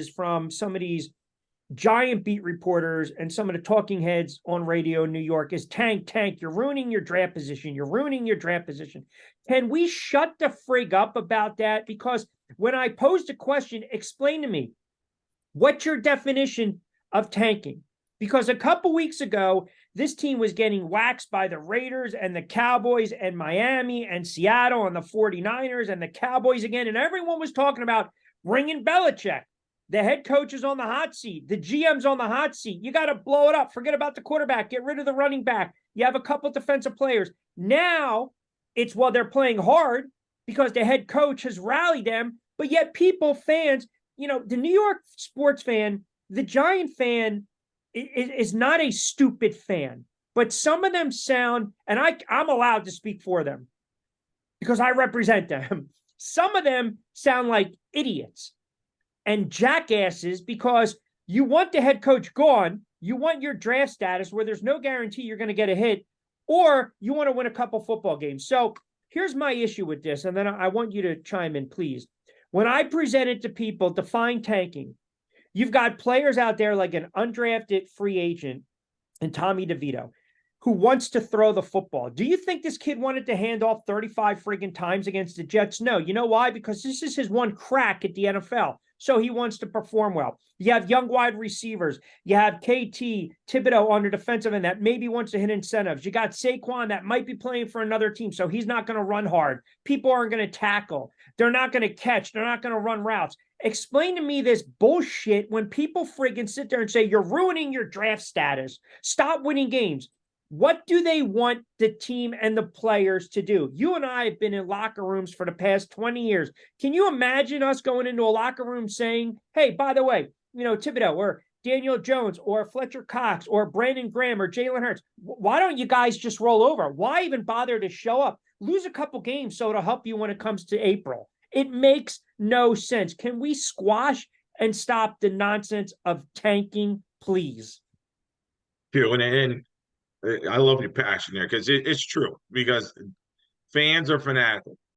from some of these giant beat reporters and some of the talking heads on radio in New York is tank, you're ruining your draft position. You're ruining your draft position. Can we shut the frig up about that? Because when I posed a question, explain to me, what's your definition of tanking? Because a couple weeks ago, this team was getting waxed by the Raiders and the Cowboys and Miami and Seattle and the 49ers and the Cowboys again. And everyone was talking about bringing Belichick. The head coach is on the hot seat. The GM's on the hot seat. You got to blow it up. Forget about the quarterback. Get rid of the running back. You have a couple defensive players. Now it's, well, they're playing hard because the head coach has rallied them. But yet fans, the New York sports fan, the Giant fan is not a stupid fan. But some of them sound, and I'm allowed to speak for them because I represent them. Some of them sound like idiots and jackasses because you want the head coach gone, you want your draft status where there's no guarantee you're going to get a hit, or you want to win a couple football games. So here's my issue with this, and then I want you to chime in, please. When I present it to people, define tanking, you've got players out there like an undrafted free agent and Tommy DeVito, who wants to throw the football. Do you think this kid wanted to hand off 35 friggin' times against the Jets? No. You know why? Because this is his one crack at the NFL. So he wants to perform well. You have young wide receivers. You have KT, Thibodeau on the defensive end that maybe wants to hit incentives. You got Saquon that might be playing for another team, so he's not going to run hard. People aren't going to tackle. They're not going to catch. They're not going to run routes. Explain to me this bullshit when people friggin' sit there and say, you're ruining your draft status. Stop winning games. What do they want the team and the players to do? You and I have been in locker rooms for the past 20 years. Can you imagine us going into a locker room saying, hey, by the way, Thibodeau or Daniel Jones or Fletcher Cox or Brandon Graham or Jalen Hurts, why don't you guys just roll over? Why even bother to show up? Lose a couple games so it'll help you when it comes to April. It makes no sense. Can we squash and stop the nonsense of tanking, please? And I love your passion there because it's true. Because fans are fanatical.